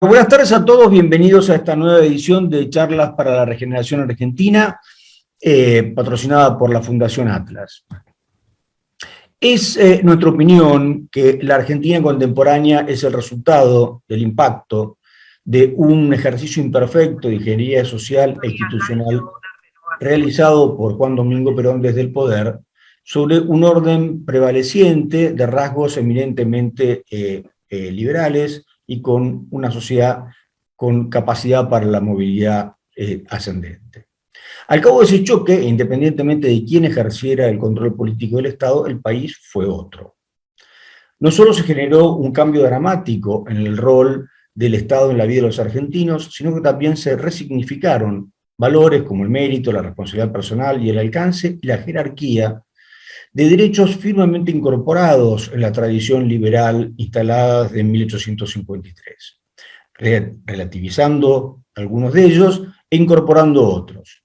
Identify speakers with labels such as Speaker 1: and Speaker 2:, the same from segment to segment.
Speaker 1: Buenas tardes a todos, bienvenidos a esta nueva edición de Charlas para la Regeneración Argentina, patrocinada por la Fundación Atlas. Es nuestra opinión que la Argentina contemporánea es el resultado del impacto de un ejercicio imperfecto de ingeniería social e institucional realizado por Juan Domingo Perón desde el poder sobre un orden prevaleciente de rasgos eminentemente liberales y con una sociedad con capacidad para la movilidad ascendente. Al cabo de ese choque, independientemente de quién ejerciera el control político del Estado, el país fue otro. No solo se generó un cambio dramático en el rol del Estado en la vida de los argentinos, sino que también se resignificaron valores como el mérito, la responsabilidad personal y el alcance y la jerarquía de derechos firmemente incorporados en la tradición liberal instalada desde 1853, relativizando algunos de ellos e incorporando otros.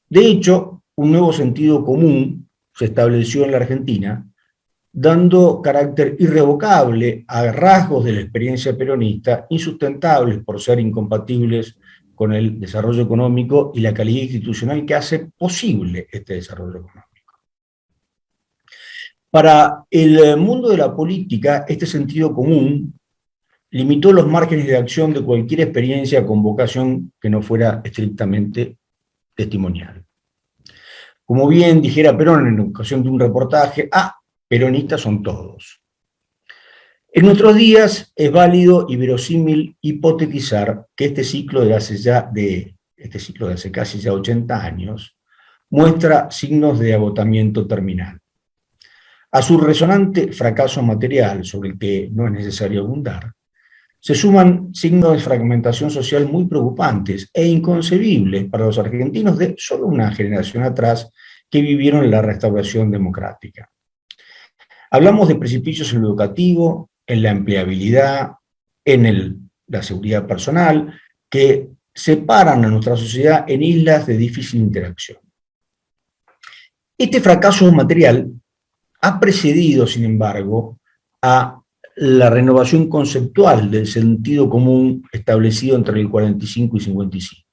Speaker 1: De hecho, un nuevo sentido común se estableció en la Argentina, dando carácter irrevocable a rasgos de la experiencia peronista, insustentables por ser incompatibles con el desarrollo económico y la calidad institucional que hace posible este desarrollo económico. Para el mundo de la política, este sentido común limitó los márgenes de acción de cualquier experiencia con vocación que no fuera estrictamente testimonial. Como bien dijera Perón en ocasión de un reportaje, peronistas son todos. En nuestros días es válido y verosímil hipotetizar que este ciclo de hace casi ya 80 años muestra signos de agotamiento terminal. A su resonante fracaso material, sobre el que no es necesario abundar, se suman signos de fragmentación social muy preocupantes e inconcebibles para los argentinos de solo una generación atrás que vivieron la restauración democrática. Hablamos de precipicios en lo educativo, en la empleabilidad, en la seguridad personal, que separan a nuestra sociedad en islas de difícil interacción. Este fracaso material ha precedido, sin embargo, a la renovación conceptual del sentido común establecido entre el 45 y 55.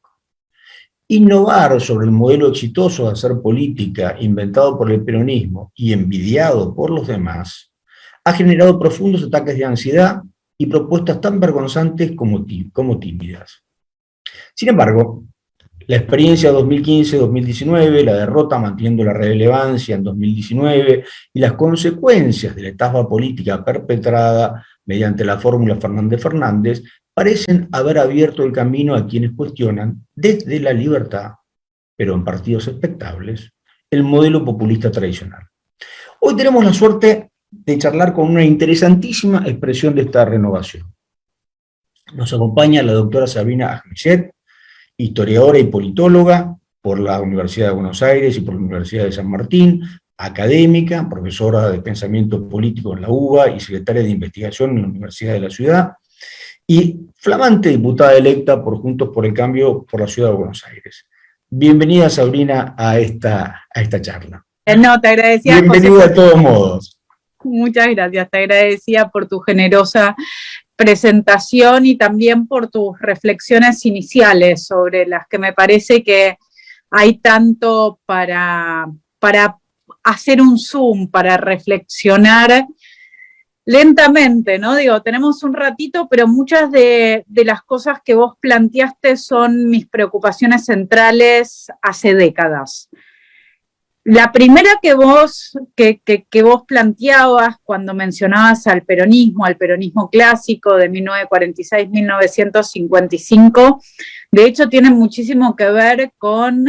Speaker 1: Innovar sobre el modelo exitoso de hacer política inventado por el peronismo y envidiado por los demás ha generado profundos ataques de ansiedad y propuestas tan vergonzantes como tímidas. Sin embargo, la experiencia 2015-2019, la derrota manteniendo la relevancia en 2019 y las consecuencias de la etapa política perpetrada mediante la fórmula Fernández-Fernández parecen haber abierto el camino a quienes cuestionan desde la libertad, pero en partidos expectables, el modelo populista tradicional. Hoy tenemos la suerte de charlar con una interesantísima expresión de esta renovación. Nos acompaña la doctora Sabrina Ahmeyet, historiadora y politóloga por la Universidad de Buenos Aires y por la Universidad de San Martín, académica, profesora de pensamiento político en la UBA y secretaria de investigación en la Universidad de la Ciudad, y flamante diputada electa por Juntos por el Cambio por la Ciudad de Buenos Aires. Bienvenida, Sabrina, a esta charla.
Speaker 2: No, te agradecía,
Speaker 1: bienvenida José, de todos modos.
Speaker 2: Muchas gracias, te agradecía por tu generosa presentación y también por tus reflexiones iniciales sobre las que me parece que hay tanto para hacer un zoom, para reflexionar lentamente, ¿no? Digo, tenemos un ratito, pero muchas de las cosas que vos planteaste son mis preocupaciones centrales hace décadas. La primera que vos planteabas cuando mencionabas al peronismo clásico de 1946-1955, de hecho tiene muchísimo que ver con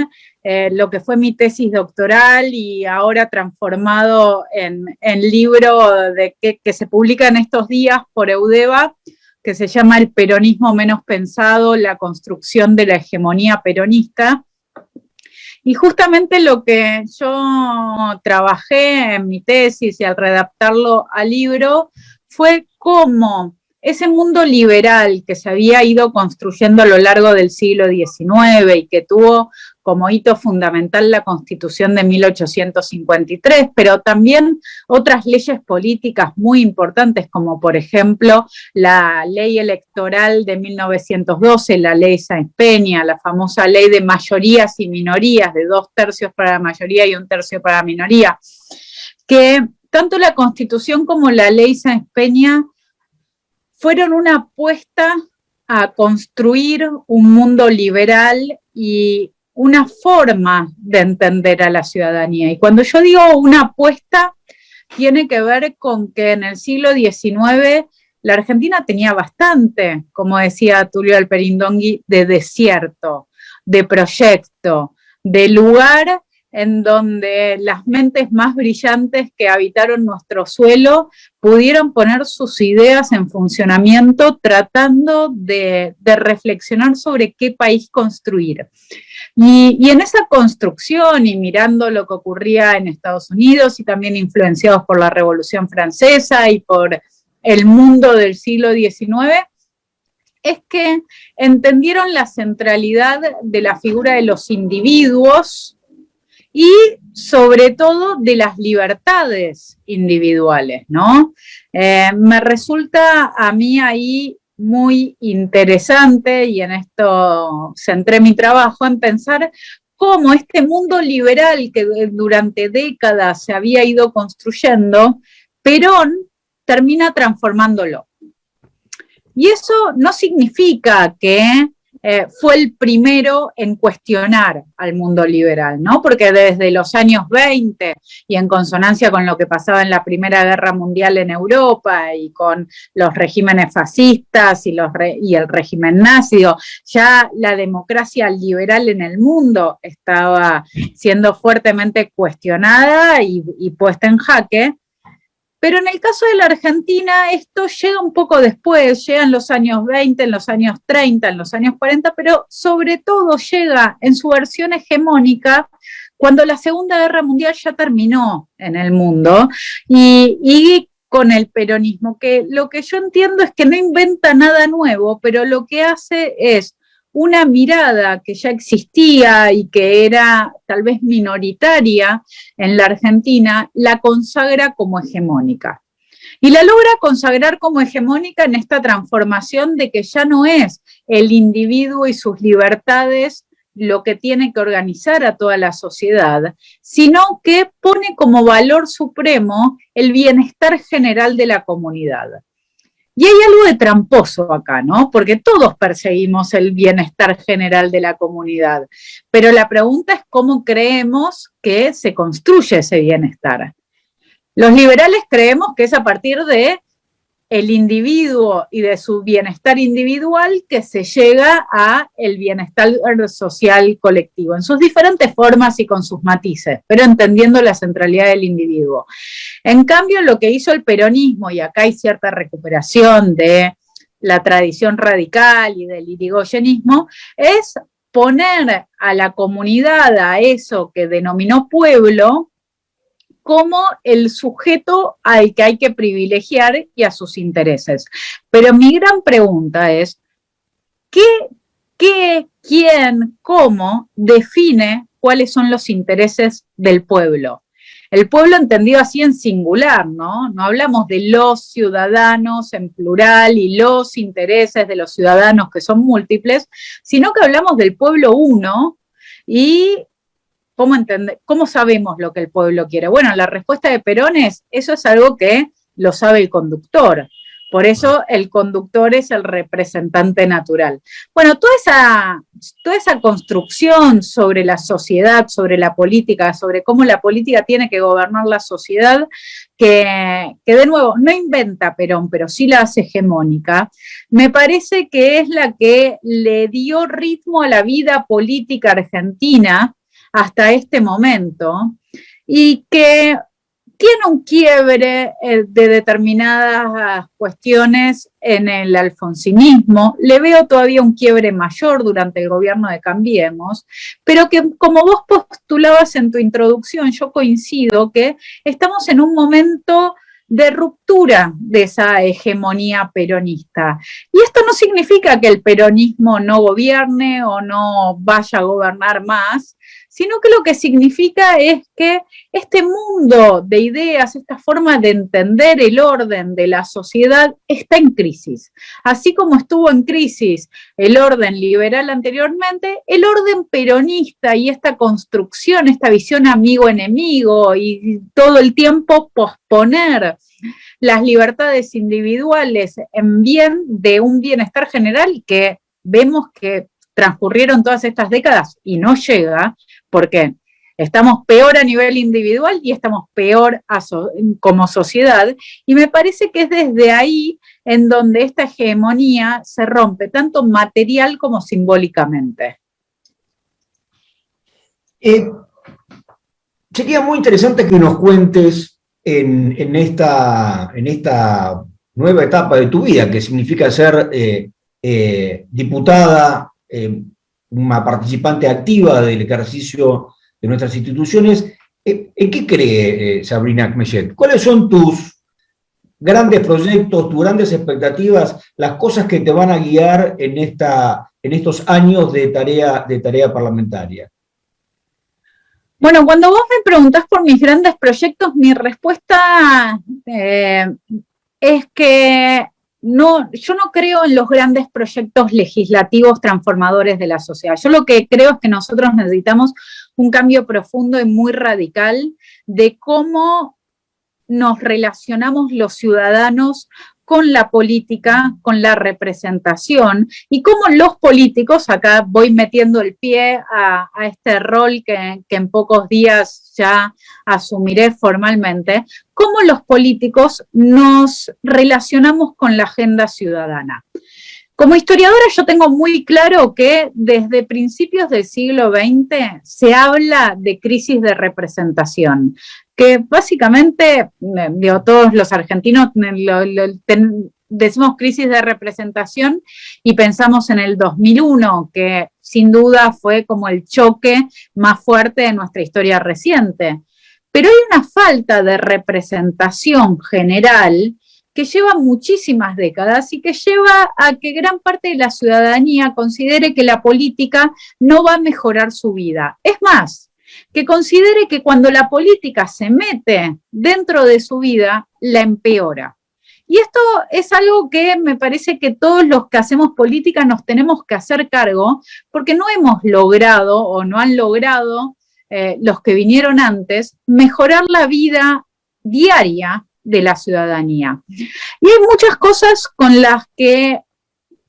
Speaker 2: lo que fue mi tesis doctoral y ahora transformado en libro que se publica en estos días por Eudeva, que se llama El peronismo menos pensado, la construcción de la hegemonía peronista. Y justamente lo que yo trabajé en mi tesis y al redactarlo al libro fue cómo ese mundo liberal que se había ido construyendo a lo largo del siglo XIX y que tuvo como hito fundamental la Constitución de 1853, pero también otras leyes políticas muy importantes, como por ejemplo la ley electoral de 1912, la ley Sáenz Peña, la famosa ley de mayorías y minorías, de 2/3 para la mayoría y 1/3 para la minoría, que tanto la Constitución como la ley Sáenz Peña fueron una apuesta a construir un mundo liberal y una forma de entender a la ciudadanía. Y cuando yo digo una apuesta, tiene que ver con que en el siglo XIX la Argentina tenía bastante, como decía Tulio Alperindongui, de desierto, de proyecto, de lugar en donde las mentes más brillantes que habitaron nuestro suelo pudieron poner sus ideas en funcionamiento tratando de reflexionar sobre qué país construir. Y en esa construcción y mirando lo que ocurría en Estados Unidos y también influenciados por la Revolución Francesa y por el mundo del siglo XIX, es que entendieron la centralidad de la figura de los individuos y sobre todo de las libertades individuales, ¿no? Me resulta a mí ahí muy interesante, y en esto centré mi trabajo, en pensar cómo este mundo liberal que durante décadas se había ido construyendo, Perón termina transformándolo. Y eso no significa que fue el primero en cuestionar al mundo liberal, ¿no? Porque desde los años 20 y en consonancia con lo que pasaba en la Primera Guerra Mundial en Europa y con los regímenes fascistas y el régimen nazi, ya la democracia liberal en el mundo estaba siendo fuertemente cuestionada y puesta en jaque. Pero en el caso de la Argentina esto llega un poco después, llega en los años 20, en los años 30, en los años 40, pero sobre todo llega en su versión hegemónica cuando la Segunda Guerra Mundial ya terminó en el mundo y con el peronismo, que lo que yo entiendo es que no inventa nada nuevo, pero lo que hace es una mirada que ya existía y que era tal vez minoritaria en la Argentina, la consagra como hegemónica. Y la logra consagrar como hegemónica en esta transformación de que ya no es el individuo y sus libertades lo que tiene que organizar a toda la sociedad, sino que pone como valor supremo el bienestar general de la comunidad. Y hay algo de tramposo acá, ¿no? Porque todos perseguimos el bienestar general de la comunidad, pero la pregunta es cómo creemos que se construye ese bienestar. Los liberales creemos que es a partir de el individuo y de su bienestar individual que se llega a el bienestar social colectivo, en sus diferentes formas y con sus matices, pero entendiendo la centralidad del individuo. En cambio, lo que hizo el peronismo, y acá hay cierta recuperación de la tradición radical y del irigoyenismo, es poner a la comunidad, a eso que denominó pueblo, como el sujeto al que hay que privilegiar y a sus intereses. Pero mi gran pregunta es, ¿qué, quién, cómo define cuáles son los intereses del pueblo? El pueblo entendido así en singular, ¿no? No hablamos de los ciudadanos en plural y los intereses de los ciudadanos que son múltiples, sino que hablamos del pueblo uno y ¿cómo sabemos lo que el pueblo quiere? Bueno, la respuesta de Perón es, eso es algo que lo sabe el conductor. Por eso el conductor es el representante natural. Bueno, toda esa construcción sobre la sociedad, sobre la política, sobre cómo la política tiene que gobernar la sociedad, que de nuevo no inventa Perón, pero sí la hace hegemónica, me parece que es la que le dio ritmo a la vida política argentina hasta este momento, y que tiene un quiebre de determinadas cuestiones en el alfonsinismo. Le veo todavía un quiebre mayor durante el gobierno de Cambiemos, pero que, como vos postulabas en tu introducción, yo coincido que estamos en un momento de ruptura de esa hegemonía peronista. Y esto no significa que el peronismo no gobierne o no vaya a gobernar más, sino que lo que significa es que este mundo de ideas, esta forma de entender el orden de la sociedad está en crisis. Así como estuvo en crisis el orden liberal anteriormente, el orden peronista y esta construcción, esta visión amigo-enemigo y todo el tiempo posponer las libertades individuales en bien de un bienestar general que vemos que transcurrieron todas estas décadas y no llega, porque estamos peor a nivel individual y estamos peor como sociedad, y me parece que es desde ahí en donde esta hegemonía se rompe, tanto material como simbólicamente.
Speaker 1: Sería muy interesante que nos cuentes en esta nueva etapa de tu vida, que significa ser diputada, una participante activa del ejercicio de nuestras instituciones. ¿En qué cree Sabrina Kmechet? ¿Cuáles son tus grandes proyectos, tus grandes expectativas, las cosas que te van a guiar en estos años de tarea parlamentaria?
Speaker 2: Bueno, cuando vos me preguntás por mis grandes proyectos, mi respuesta es que yo no creo en los grandes proyectos legislativos transformadores de la sociedad. Yo lo que creo es que nosotros necesitamos un cambio profundo y muy radical de cómo nos relacionamos los ciudadanos con la política, con la representación, y cómo los políticos, acá voy metiendo el pie a este rol que en pocos días ya asumiré formalmente, cómo los políticos nos relacionamos con la agenda ciudadana. Como historiadora yo tengo muy claro que desde principios del siglo XX se habla de crisis de representación, que básicamente, todos los argentinos decimos crisis de representación y pensamos en el 2001, que sin duda fue como el choque más fuerte de nuestra historia reciente. Pero hay una falta de representación general que lleva muchísimas décadas y que lleva a que gran parte de la ciudadanía considere que la política no va a mejorar su vida. Es más, que considere que cuando la política se mete dentro de su vida, la empeora. Y esto es algo que me parece que todos los que hacemos política nos tenemos que hacer cargo, porque no hemos logrado o no han logrado los que vinieron antes mejorar la vida diaria de la ciudadanía. Y hay muchas cosas con las que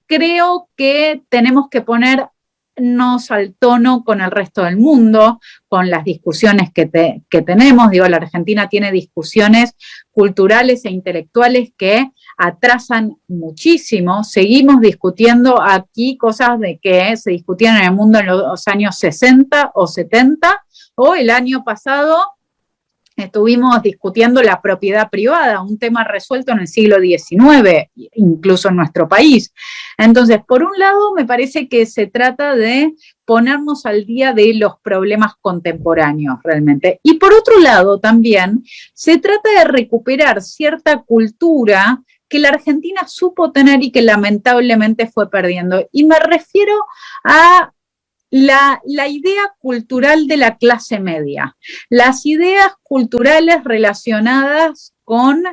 Speaker 2: creo que tenemos que ponernos al tono con el resto del mundo, con las discusiones que tenemos. Digo, la Argentina tiene discusiones culturales e intelectuales que atrasan muchísimo. Seguimos discutiendo aquí cosas de que se discutían en el mundo en los años 60 o 70, o el año pasado estuvimos discutiendo la propiedad privada, un tema resuelto en el siglo XIX, incluso en nuestro país. Entonces, por un lado, me parece que se trata de ponernos al día de los problemas contemporáneos realmente. Y por otro lado, también se trata de recuperar cierta cultura que la Argentina supo tener y que lamentablemente fue perdiendo. Y me refiero a la idea cultural de la clase media, las ideas culturales relacionadas con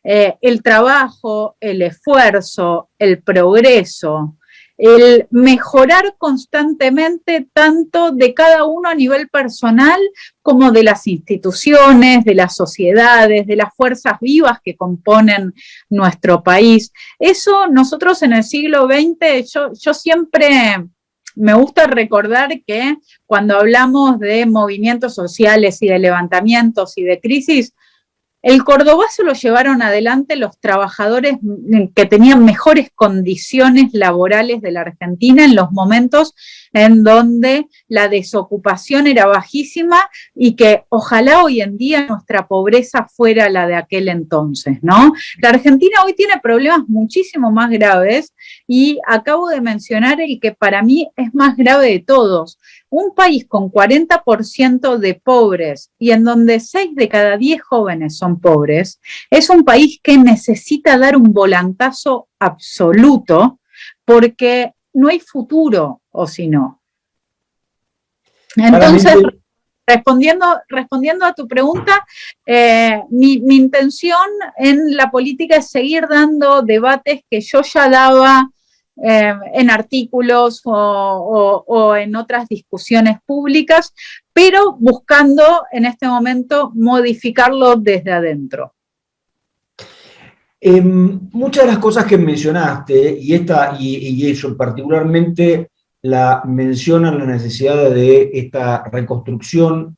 Speaker 2: el trabajo, el esfuerzo, el progreso, el mejorar constantemente tanto de cada uno a nivel personal como de las instituciones, de las sociedades, de las fuerzas vivas que componen nuestro país. Eso nosotros en el siglo XX, yo siempre me gusta recordar que cuando hablamos de movimientos sociales y de levantamientos y de crisis, el cordobazo lo llevaron adelante los trabajadores que tenían mejores condiciones laborales de la Argentina en los momentos en donde la desocupación era bajísima y que ojalá hoy en día nuestra pobreza fuera la de aquel entonces, ¿no? La Argentina hoy tiene problemas muchísimo más graves y acabo de mencionar el que para mí es más grave de todos. Un país con 40% de pobres y en donde 6 de cada 10 jóvenes son pobres, es un país que necesita dar un volantazo absoluto porque no hay futuro, o si no. Entonces, respondiendo a tu pregunta, mi intención en la política es seguir dando debates que yo ya daba en artículos o en otras discusiones públicas, pero buscando en este momento modificarlo desde adentro.
Speaker 1: Muchas de las cosas que mencionaste, y eso particularmente mencionan la necesidad de esta reconstrucción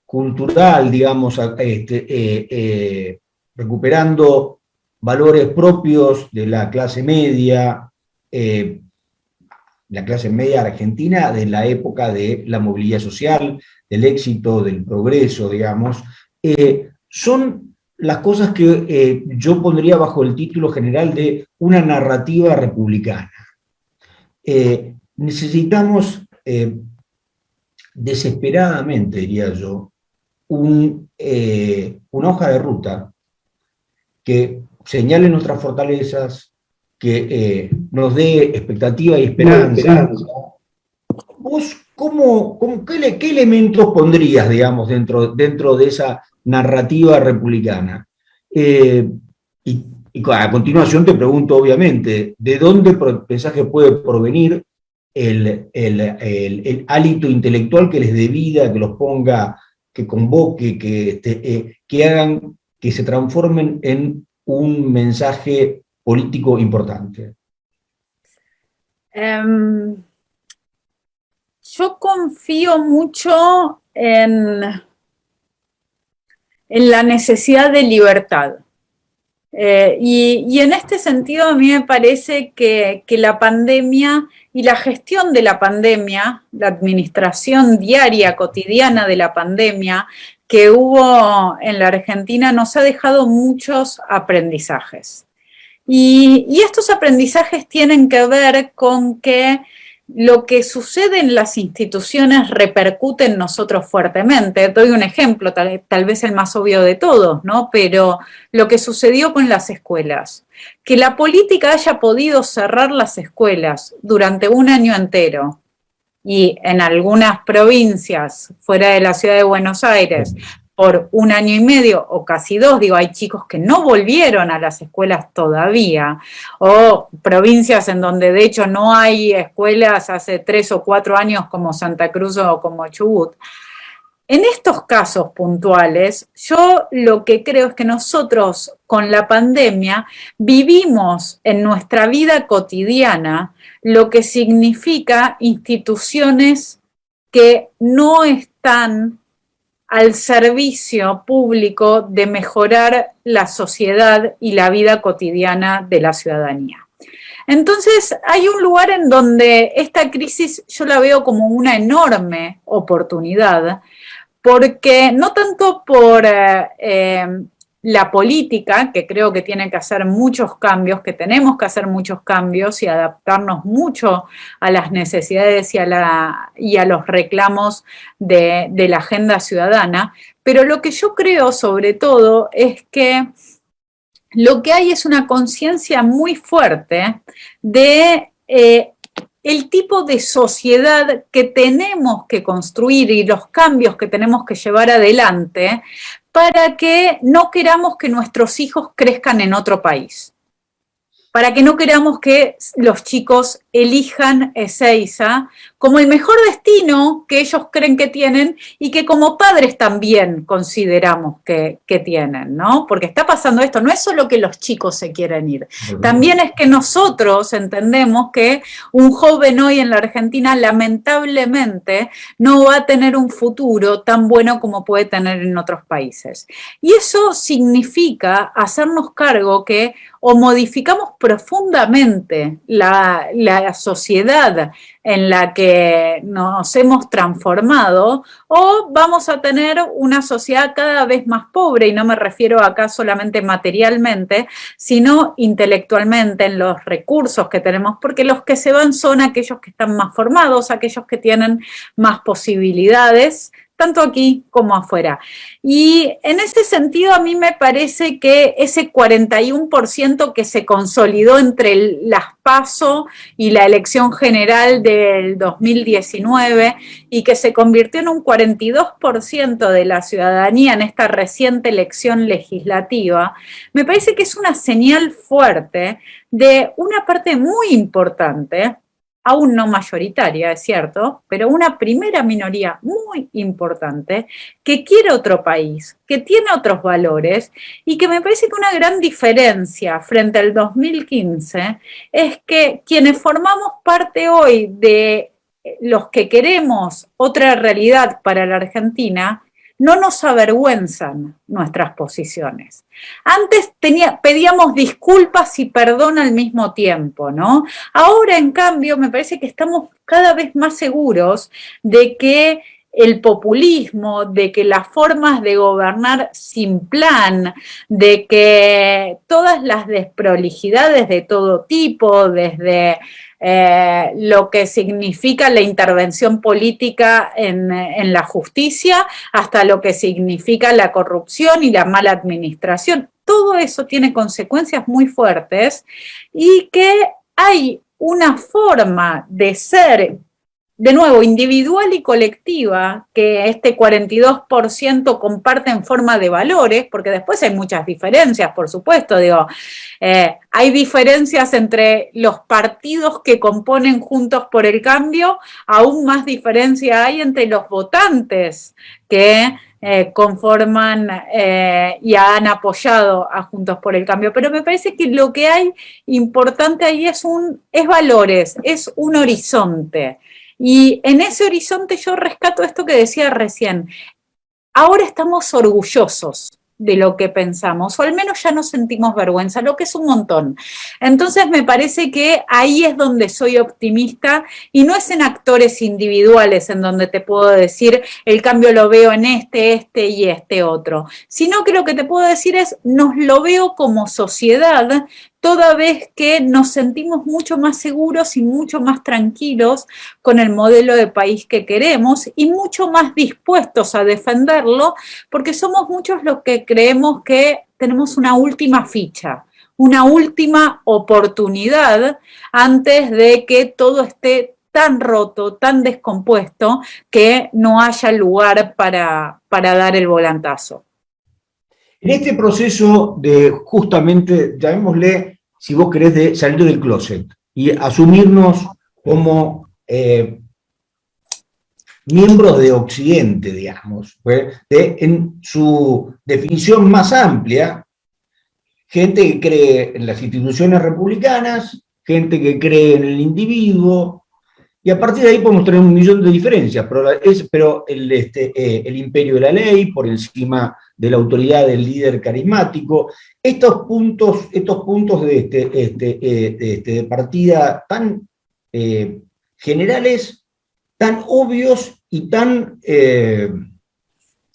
Speaker 1: cultural, digamos, recuperando valores propios de la clase media argentina de la época de la movilidad social, del éxito, del progreso, digamos, son las cosas que yo pondría bajo el título general de una narrativa republicana. Necesitamos desesperadamente, diría yo, una hoja de ruta que señale nuestras fortalezas, que nos dé expectativa y esperanza. ¿Vos qué elementos pondrías, digamos, dentro de esa narrativa republicana? Y a continuación te pregunto, obviamente, ¿de dónde pensás que puede provenir el hálito intelectual que les dé vida, que los ponga, que convoque, que hagan, que se transformen en un mensaje político importante?
Speaker 2: Yo confío mucho en la necesidad de libertad. Y en este sentido a mí me parece que la pandemia y la gestión de la pandemia, la administración diaria, cotidiana de la pandemia que hubo en la Argentina nos ha dejado muchos aprendizajes. Y estos aprendizajes tienen que ver con que lo que sucede en las instituciones repercute en nosotros fuertemente. Doy un ejemplo, tal vez el más obvio de todos, ¿no? Pero lo que sucedió con las escuelas. Que la política haya podido cerrar las escuelas durante un año entero y en algunas provincias fuera de la ciudad de Buenos Aires por un año y medio o casi 2, digo, hay chicos que no volvieron a las escuelas todavía, o provincias en donde de hecho no hay escuelas hace 3 o 4 años como Santa Cruz o como Chubut. En estos casos puntuales, yo lo que creo es que nosotros con la pandemia vivimos en nuestra vida cotidiana lo que significa instituciones que no están al servicio público de mejorar la sociedad y la vida cotidiana de la ciudadanía. Entonces, hay un lugar en donde esta crisis yo la veo como una enorme oportunidad, porque no tanto por la política, que creo que tiene que hacer muchos cambios, que tenemos que hacer muchos cambios y adaptarnos mucho a las necesidades y a los reclamos de la agenda ciudadana, pero lo que yo creo sobre todo es que lo que hay es una conciencia muy fuerte de el tipo de sociedad que tenemos que construir y los cambios que tenemos que llevar adelante para que no queramos que nuestros hijos crezcan en otro país, para que no queramos que los chicos elijan Ezeiza como el mejor destino que ellos creen que tienen y que como padres también consideramos que tienen, ¿no? Porque está pasando esto, no es solo que los chicos se quieren ir, también es que nosotros entendemos que un joven hoy en la Argentina lamentablemente no va a tener un futuro tan bueno como puede tener en otros países. Y eso significa hacernos cargo que o modificamos profundamente la la sociedad en la que nos hemos transformado, o vamos a tener una sociedad cada vez más pobre, y no me refiero acá solamente materialmente, sino intelectualmente en los recursos que tenemos, porque los que se van son aquellos que están más formados, aquellos que tienen más posibilidades, tanto aquí como afuera. Y en ese sentido a mí me parece que ese 41% que se consolidó entre las PASO y la elección general del 2019 y que se convirtió en un 42% de la ciudadanía en esta reciente elección legislativa, me parece que es una señal fuerte de una parte muy importante, aún no mayoritaria, es cierto, pero una primera minoría muy importante que quiere otro país, que tiene otros valores y que me parece que una gran diferencia frente al 2015 es que quienes formamos parte hoy de los que queremos otra realidad para la Argentina, no nos avergüenzan nuestras posiciones. Antes pedíamos disculpas y perdón al mismo tiempo, ¿no? Ahora, en cambio, me parece que estamos cada vez más seguros de que el populismo, de que las formas de gobernar sin plan, de que todas las desprolijidades de todo tipo, desde lo que significa la intervención política en la justicia, hasta lo que significa la corrupción y la mala administración. Todo eso tiene consecuencias muy fuertes y que hay una forma de ser, de nuevo, individual y colectiva, que este 42% comparte en forma de valores, porque después hay muchas diferencias, por supuesto, digo, hay diferencias entre los partidos que componen Juntos por el Cambio, aún más diferencia hay entre los votantes que conforman y han apoyado a Juntos por el Cambio, pero me parece que lo que hay importante ahí es valores, es un horizonte. Y en ese horizonte yo rescato esto que decía recién. Ahora estamos orgullosos de lo que pensamos, o al menos ya no sentimos vergüenza, lo que es un montón. Entonces me parece que ahí es donde soy optimista, y no es en actores individuales en donde te puedo decir el cambio lo veo en este y este otro, sino que lo que te puedo decir es nos lo veo como sociedad, toda vez que nos sentimos mucho más seguros y mucho más tranquilos con el modelo de país que queremos y mucho más dispuestos a defenderlo, porque somos muchos los que creemos que tenemos una última ficha, una última oportunidad antes de que todo esté tan roto, tan descompuesto, que no haya lugar para dar el volantazo.
Speaker 1: En este proceso de, justamente, llamémosle, si vos querés, de salir del closet y asumirnos como miembros de Occidente, digamos, en su definición más amplia, gente que cree en las instituciones republicanas, gente que cree en el individuo, y a partir de ahí podemos tener un millón de diferencias, pero el imperio de la ley, por encima de la autoridad del líder carismático, estos puntos de partida tan generales, tan obvios y tan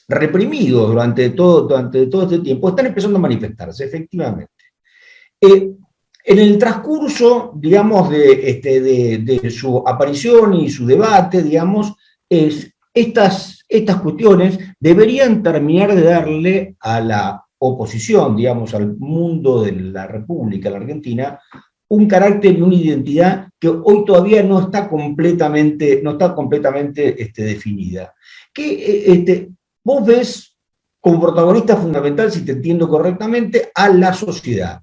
Speaker 1: reprimidos durante todo este tiempo, están empezando a manifestarse, efectivamente. En el transcurso, digamos, de su aparición y su debate, digamos, estas cuestiones deberían terminar de darle a la oposición, digamos, al mundo de la República, la Argentina, un carácter y una identidad que hoy todavía no está completamente definida. Que vos ves como protagonista fundamental, si te entiendo correctamente, a la sociedad.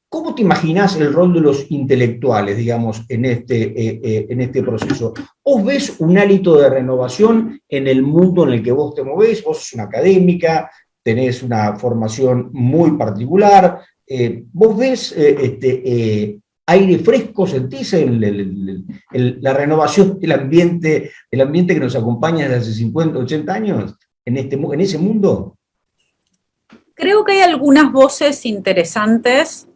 Speaker 1: ¿Cómo te imaginás el rol de los intelectuales, digamos, en este proceso? ¿Vos ves un hálito de renovación en el mundo en el que vos te movés? Vos sos una académica, tenés una formación muy particular. ¿Vos ves aire fresco, sentís la renovación del ambiente que nos acompaña desde hace 50, 80 años en ese mundo?
Speaker 2: Creo que hay algunas voces interesantes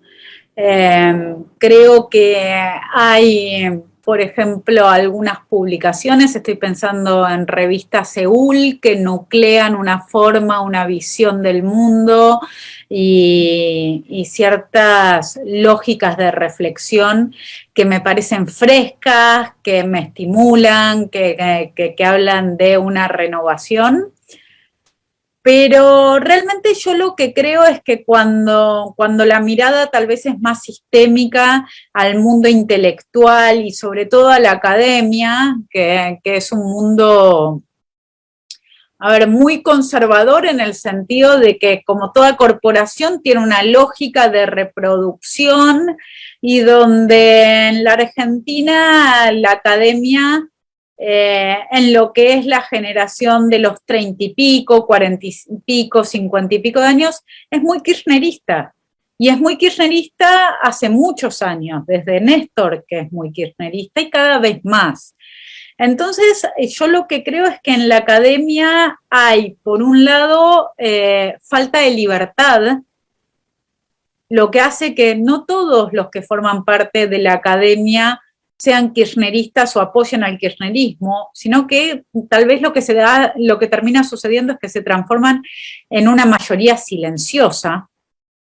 Speaker 2: Creo que hay, por ejemplo, algunas publicaciones, estoy pensando en revista Seúl, que nuclean una forma, una visión del mundo y ciertas lógicas de reflexión que me parecen frescas, que me estimulan, que hablan de una renovación. Pero realmente yo lo que creo es que cuando la mirada tal vez es más sistémica al mundo intelectual y sobre todo a la academia, que es un mundo, a ver, muy conservador en el sentido de que como toda corporación tiene una lógica de reproducción y donde en la Argentina la academia en lo que es la generación de los 30 y pico, 40 y pico, 50 y pico de años, es muy kirchnerista. Y es muy kirchnerista hace muchos años, desde Néstor, que es muy kirchnerista, y cada vez más. Entonces, yo lo que creo es que en la academia hay, por un lado, falta de libertad, lo que hace que no todos los que forman parte de la academia sean kirchneristas o apoyen al kirchnerismo, sino que tal vez lo que termina sucediendo es que se transforman en una mayoría silenciosa,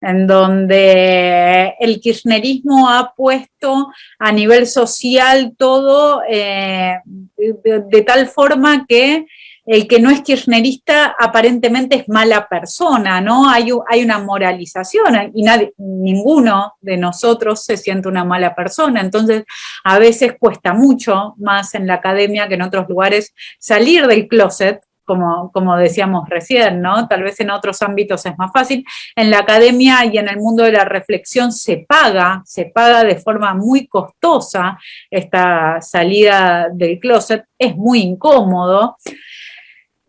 Speaker 2: en donde el kirchnerismo ha puesto a nivel social todo de tal forma que el que no es kirchnerista aparentemente es mala persona, ¿no? Hay una moralización y ninguno de nosotros se siente una mala persona, entonces a veces cuesta mucho más en la academia que en otros lugares salir del closet, como decíamos recién, ¿no? Tal vez en otros ámbitos es más fácil. En la academia y en el mundo de la reflexión se paga de forma muy costosa esta salida del closet, es muy incómodo.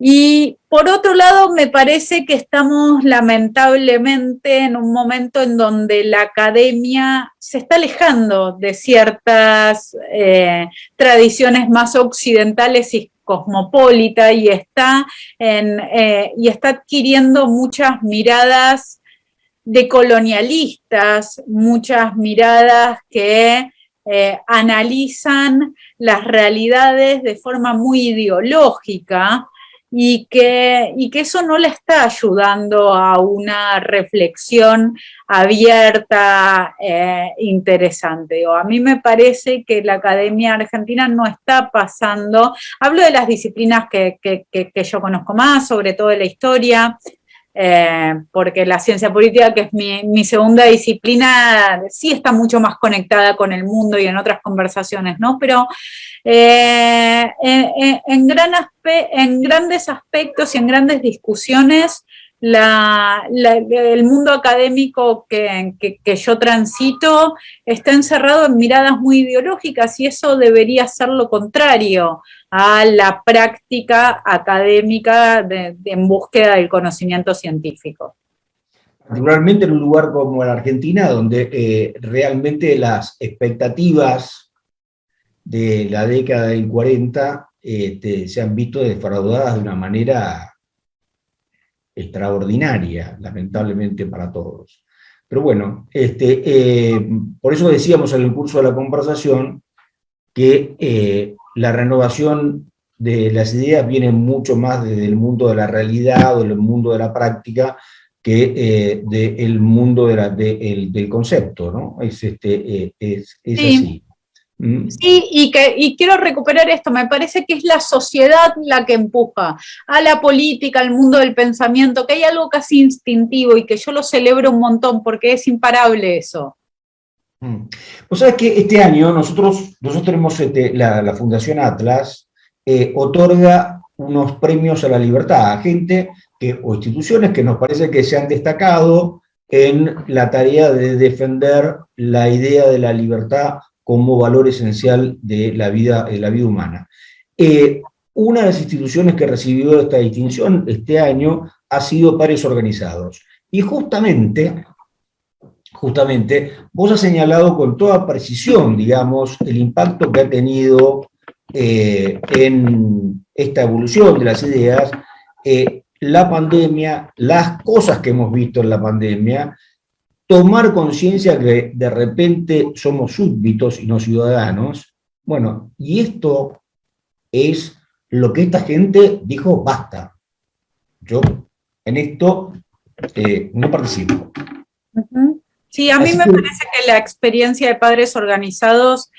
Speaker 2: Y por otro lado, me parece que estamos lamentablemente en un momento en donde la academia se está alejando de ciertas tradiciones más occidentales y cosmopolita y está adquiriendo muchas miradas decolonialistas, muchas miradas que analizan las realidades de forma muy ideológica y que eso no le está ayudando a una reflexión abierta, interesante. A mí me parece que la academia argentina no está pasando, hablo de las disciplinas que yo conozco más, sobre todo de la historia, porque la ciencia política, que es mi segunda disciplina, sí está mucho más conectada con el mundo y en otras conversaciones, ¿no? Pero en grandes aspectos y en grandes discusiones, el mundo académico que yo transito está encerrado en miradas muy ideológicas y eso debería ser lo contrario a la práctica académica en búsqueda del conocimiento científico.
Speaker 1: Particularmente en un lugar como la Argentina, donde realmente las expectativas de la década del 40 se han visto defraudadas de una manera extraordinaria, lamentablemente para todos. Pero bueno, por eso decíamos en el curso de la conversación que la renovación de las ideas viene mucho más desde el mundo de la realidad o del mundo de la práctica que del mundo del concepto, ¿no? Es
Speaker 2: Sí.
Speaker 1: así.
Speaker 2: Sí, y quiero recuperar esto, me parece que es la sociedad la que empuja a la política, al mundo del pensamiento, que hay algo casi instintivo y que yo lo celebro un montón porque es imparable eso.
Speaker 1: Vos sabés que este año nosotros tenemos la Fundación Atlas, otorga unos premios a la libertad a gente o instituciones que nos parece que se han destacado en la tarea de defender la idea de la libertad como valor esencial de la vida humana. Una de las instituciones que recibió esta distinción este año ha sido Pares Organizados. Y justamente, vos has señalado con toda precisión, digamos, el impacto que ha tenido en esta evolución de las ideas, la pandemia, las cosas que hemos visto en la pandemia, tomar conciencia que de repente somos súbditos y no ciudadanos. Bueno, y esto es lo que esta gente dijo, basta. Yo en esto no participo.
Speaker 2: Sí, a mí me parece que la experiencia de padres organizados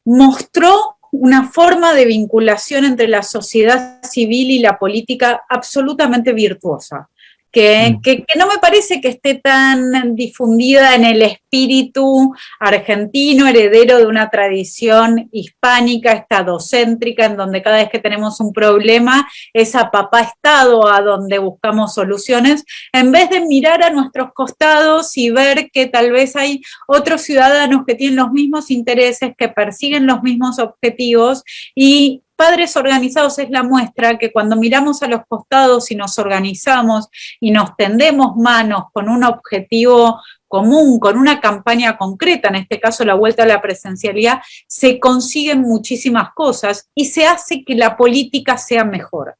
Speaker 2: mostró una forma de vinculación entre la sociedad civil y la política absolutamente virtuosa. Que no me parece que esté tan difundida en el espíritu argentino, heredero de una tradición hispánica, estadocéntrica, en donde cada vez que tenemos un problema es a papá Estado a donde buscamos soluciones, en vez de mirar a nuestros costados y ver que tal vez hay otros ciudadanos que tienen los mismos intereses, que persiguen los mismos objetivos, y Padres Organizados es la muestra que cuando miramos a los costados y nos organizamos y nos tendemos manos con un objetivo común, con una campaña concreta, en este caso la vuelta a la presencialidad, se consiguen muchísimas cosas y se hace que la política sea mejor.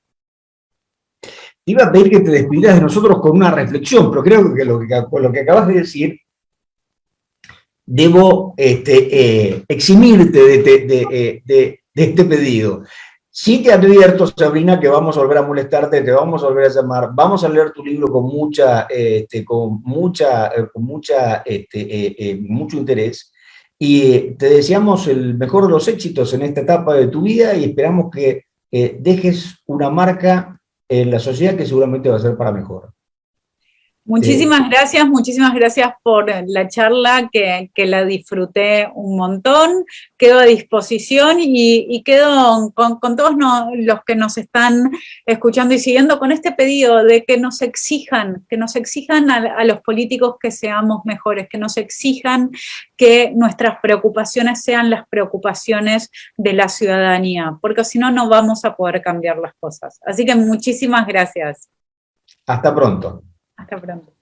Speaker 1: Te iba a pedir que te despidieras de nosotros con una reflexión, pero creo que con lo que acabas de decir, debo eximirte de este pedido. Sí te advierto, Sabrina, que vamos a volver a molestarte, te vamos a volver a llamar, vamos a leer tu libro con mucho interés, y te deseamos el mejor de los éxitos en esta etapa de tu vida y esperamos que dejes una marca en la sociedad que seguramente va a ser para mejor.
Speaker 2: Muchísimas gracias por la charla, que la disfruté un montón, quedo a disposición y quedo con todos los que nos están escuchando y siguiendo con este pedido de que nos exijan a los políticos que seamos mejores, que nos exijan que nuestras preocupaciones sean las preocupaciones de la ciudadanía, porque si no, no vamos a poder cambiar las cosas. Así que muchísimas gracias.
Speaker 1: Hasta pronto.
Speaker 2: Hasta pronto.